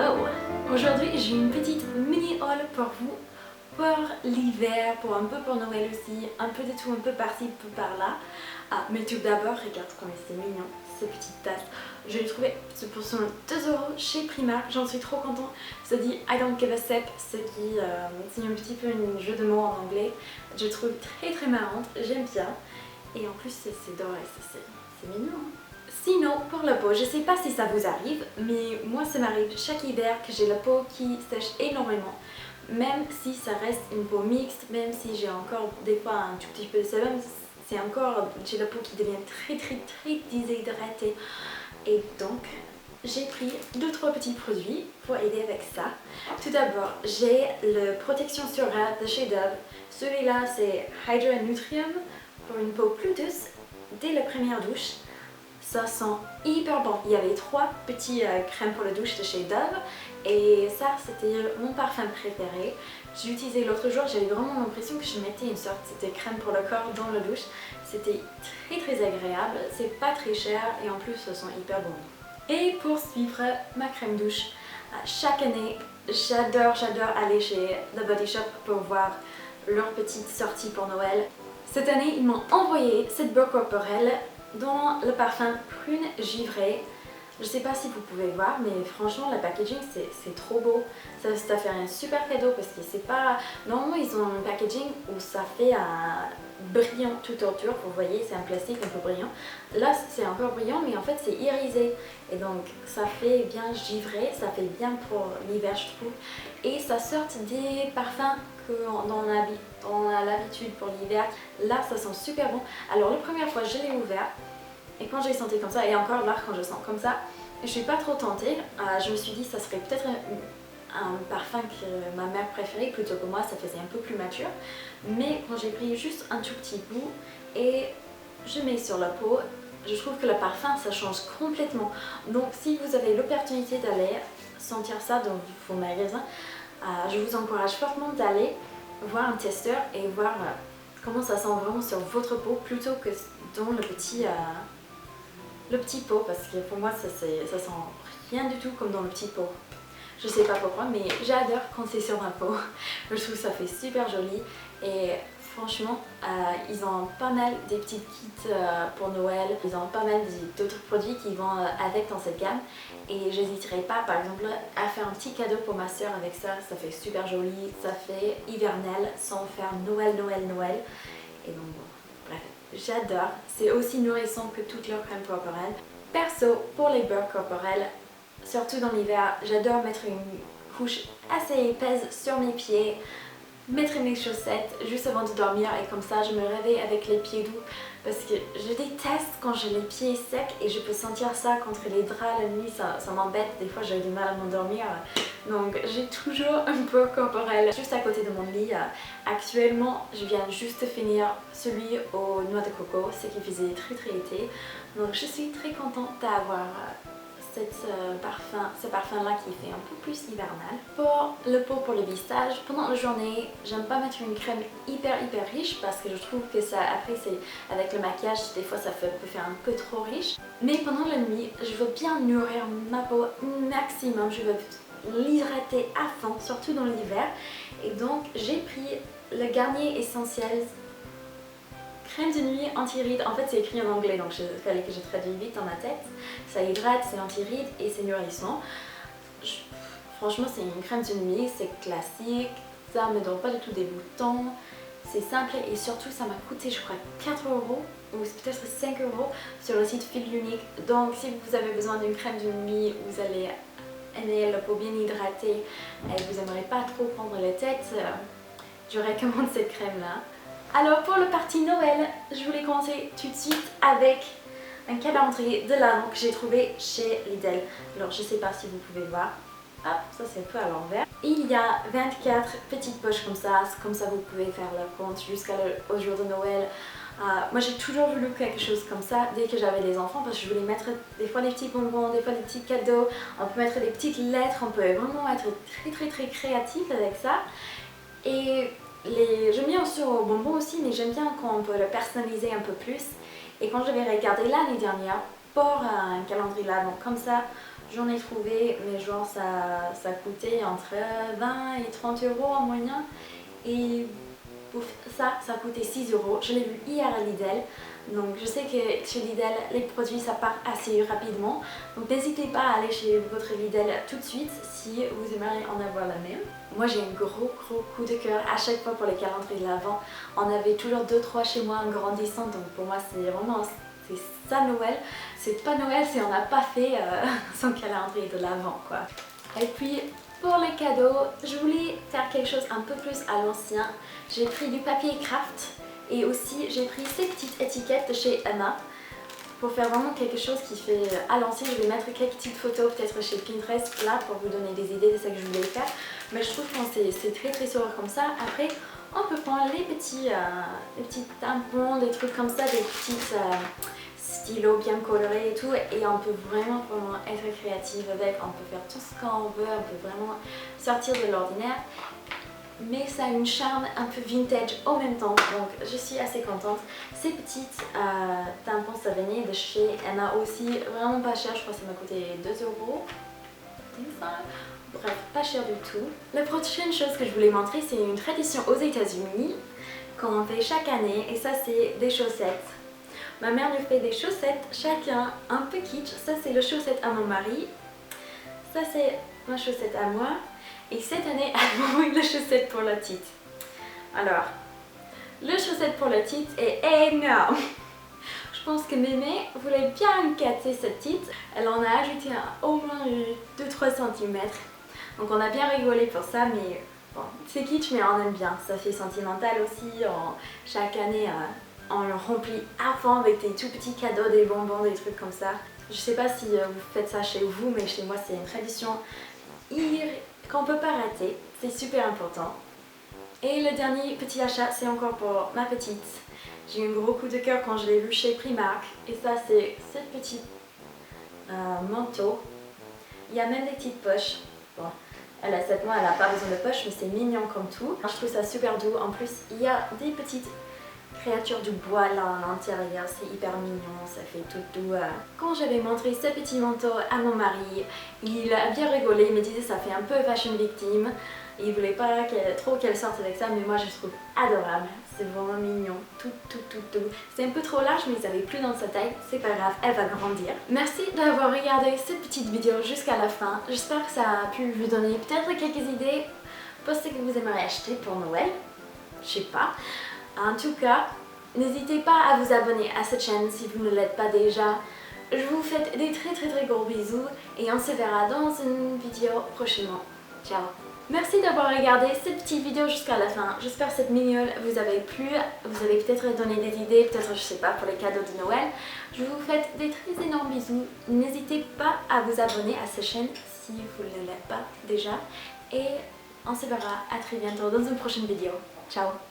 Hello! Aujourd'hui j'ai une petite mini haul pour vous, pour l'hiver, pour un peu pour Noël aussi, un peu de tout, un peu par-ci, un peu par-là. Ah, mais tout d'abord, regarde comme c'est mignon, ces petites tasses. Je l'ai trouvé pour son 2 € chez Primark, j'en suis trop contente. Ça dit I don't give a sec, ce qui c'est un petit peu un jeu de mots en anglais. Je le trouve très marrante, j'aime bien. Et en plus c'est doré, c'est mignon. Hein. Sinon, pour la peau, je sais pas si ça vous arrive, mais moi ça m'arrive chaque hiver que j'ai la peau qui sèche énormément. Même si ça reste une peau mixte, même si j'ai encore des fois un tout petit peu de sébum, c'est encore, j'ai la peau qui devient très déshydratée. Et donc, j'ai pris 2-3 petits produits pour aider avec ça. Tout d'abord, j'ai le protection sur ras de chez Dove. Celui-là, c'est Hydra Nutrium pour une peau plus douce dès la première douche. Ça sent hyper bon. Il y avait 3 petits crèmes pour la douche de chez Dove et ça c'était mon parfum préféré. J'ai utilisé l'autre jour, j'ai eu vraiment l'impression que je mettais une sorte de crème pour le corps dans la douche. C'était très agréable, c'est pas très cher et en plus ça sent hyper bon. Et pour suivre ma crème douche, chaque année j'adore aller chez The Body Shop pour voir leur petite sortie pour Noël. Cette année ils m'ont envoyé cette beurre corporelle dans le parfum prune givrée. Je sais pas si vous pouvez voir, mais franchement le packaging c'est trop beau. Ça fait un super cadeau parce que c'est pas... Normalement ils ont un packaging où ça fait un brillant tout autour, vous voyez c'est un plastique un peu brillant. Là c'est encore brillant mais en fait c'est irisé et donc ça fait bien givré, ça fait bien pour l'hiver je trouve. Et ça sort des parfums qu'on a l'habitude pour l'hiver. Là ça sent super bon. Alors la première fois je l'ai ouvert et quand j'ai senti comme ça, et encore là quand je sens comme ça, je suis pas trop tentée. Je me suis dit ça serait peut-être un parfum que ma mère préférait plutôt que moi, ça faisait un peu plus mature. Mais quand j'ai pris juste un tout petit bout et je mets sur la peau, je trouve que le parfum ça change complètement. Donc si vous avez l'opportunité d'aller sentir ça dans vos magasins, je vous encourage fortement d'aller voir un testeur et voir comment ça sent vraiment sur votre peau plutôt que dans le petit pot, parce que pour moi ça sent rien du tout comme dans le petit pot. Je sais pas pourquoi mais j'adore quand c'est sur ma peau. Je trouve que ça fait super joli et franchement ils ont pas mal des petites kits pour Noël, ils ont pas mal d'autres produits qui vont avec dans cette gamme et j'hésiterai pas par exemple à faire un petit cadeau pour ma soeur avec ça. Ça fait super joli, ça fait hivernal sans faire Noël. Et donc bon, bref, j'adore. C'est aussi nourrissant que toutes leurs crèmes corporelles. Perso, pour les beurres corporels, surtout dans l'hiver, j'adore mettre une couche assez épaisse sur mes pieds, mettre mes chaussettes juste avant de dormir et comme ça je me réveille avec les pieds doux parce que je déteste quand j'ai les pieds secs et je peux sentir ça contre les draps la nuit, ça m'embête, des fois j'ai du mal à m'endormir. Donc j'ai toujours un beurre corporel juste à côté de mon lit. Actuellement je viens juste de finir celui aux noix de coco, ce qui faisait très été. Donc je suis très contente d'avoir ce parfum là qui fait un peu plus hivernal. Pour le pot pour le visage, pendant la journée j'aime pas mettre une crème hyper riche parce que je trouve que ça après c'est avec le maquillage des fois ça peut faire un peu trop riche. Mais pendant la nuit je veux bien nourrir ma peau maximum, je veux l'hydrater à fond, surtout dans l'hiver. Et donc j'ai pris le Garnier Essentiels crème de nuit anti-rides. En fait c'est écrit en anglais donc il fallait que je traduise vite dans ma tête. Ça hydrate, c'est anti-rides et c'est nourrissant. Franchement c'est une crème de nuit, c'est classique, ça me donne pas du tout dégoûtant, c'est simple et surtout ça m'a coûté je crois 4 € ou peut-être 5 € sur le site Feel Unique. Donc si vous avez besoin d'une crème de nuit, vous allez aimer la peau bien hydratée et vous n'aimerez pas trop prendre la tête, je recommande cette crème là. Alors pour le party Noël, je voulais commencer tout de suite avec un calendrier de l'Avent que j'ai trouvé chez Lidl. Alors je sais pas si vous pouvez voir, hop, ça c'est un peu à l'envers. Il y a 24 petites poches comme ça vous pouvez faire le compte jusqu'au jour de Noël. Moi j'ai toujours voulu quelque chose comme ça dès que j'avais des enfants parce que je voulais mettre des fois des petits bonbons, des fois des petits cadeaux, on peut mettre des petites lettres, on peut vraiment être très créatif avec ça. Et j'aime bien aussi aux bonbons aussi, mais j'aime bien quand on peut le personnaliser un peu plus. Et quand j'avais regardé l'année dernière pour un calendrier là, donc comme ça, j'en ai trouvé, mais genre ça coûtait entre 20 et 30 euros en moyen. Et ça coûtait 6 euros. Je l'ai vu hier à Lidl. Donc je sais que chez Lidl, les produits ça part assez rapidement. Donc n'hésitez pas à aller chez votre Lidl tout de suite si vous aimeriez en avoir la même. Moi j'ai un gros coup de cœur à chaque fois pour les calendriers de l'Avent. On avait toujours 2-3 chez moi en grandissant. Donc pour moi c'est vraiment... c'est ça Noël. C'est pas Noël si on n'a pas fait son calendrier de l'Avent quoi. Et puis pour les cadeaux, je voulais faire quelque chose un peu plus à l'ancien. J'ai pris du papier craft et aussi j'ai pris ces petites étiquettes de chez Emma pour faire vraiment quelque chose qui fait à l'ancien. Je vais mettre quelques petites photos peut-être chez Pinterest là pour vous donner des idées de ce que je voulais faire. Mais je trouve que c'est très sobre comme ça. Après, on peut prendre les petits tampons, des trucs comme ça, des petites... stylo bien coloré et tout, et on peut vraiment être créative avec, on peut faire tout ce qu'on veut, on peut vraiment sortir de l'ordinaire, mais ça a une charme un peu vintage en même temps, donc je suis assez contente. Ces petites tampons ça venait de chez Emma aussi, vraiment pas cher, je crois que ça m'a coûté 2 euros. Bref, pas cher du tout. La prochaine chose que je voulais montrer, c'est une tradition aux États-Unis qu'on fait chaque année, et ça c'est des chaussettes. Ma mère lui fait des chaussettes, chacun un peu kitsch. Ça c'est la chaussette à mon mari, ça c'est ma chaussette à moi, et cette année elle m'a envoyé la chaussette pour la petite. Alors, la chaussette pour la petite est énorme. Je pense que Mémé voulait bien gâter cette petite. Elle en a ajouté au moins 2-3 cm. Donc on a bien rigolé pour ça, mais bon, c'est kitsch mais on aime bien. Ça fait sentimental aussi. Chaque année on le remplit à fond avec des tout petits cadeaux, des bonbons, des trucs comme ça. Je sais pas si vous faites ça chez vous, mais chez moi c'est une tradition qu'on peut pas rater. C'est super important. Et le dernier petit achat, c'est encore pour ma petite. J'ai eu un gros coup de cœur quand je l'ai vu chez Primark. Et ça c'est cette petite manteau. Il y a même des petites poches. Bon, elle a 7 mois, elle n'a pas besoin de poche, mais c'est mignon comme tout. Je trouve ça super doux. En plus, il y a des petites créatures du bois là à l'intérieur, c'est hyper mignon, ça fait tout doux. Quand j'avais montré ce petit manteau à mon mari, il a bien rigolé, il me disait ça fait un peu fashion victime. Il voulait pas trop qu'elle sorte avec ça, mais moi je trouve adorable. C'est vraiment mignon, tout. C'est un peu trop large, mais ils avaient plus dans sa taille, c'est pas grave, elle va grandir. Merci d'avoir regardé cette petite vidéo jusqu'à la fin. J'espère que ça a pu vous donner peut-être quelques idées pour ce que vous aimeriez acheter pour Noël. Je sais pas. En tout cas, n'hésitez pas à vous abonner à cette chaîne si vous ne l'êtes pas déjà. Je vous fais des très gros bisous et on se verra dans une vidéo prochainement. Ciao! Merci d'avoir regardé cette petite vidéo jusqu'à la fin. J'espère que cette mignole vous avait plu. Vous avez peut-être donné des idées, peut-être je sais pas, pour les cadeaux de Noël. Je vous fais des très énormes bisous. N'hésitez pas à vous abonner à cette chaîne si vous ne l'êtes pas déjà. Et on se verra à très bientôt dans une prochaine vidéo. Ciao!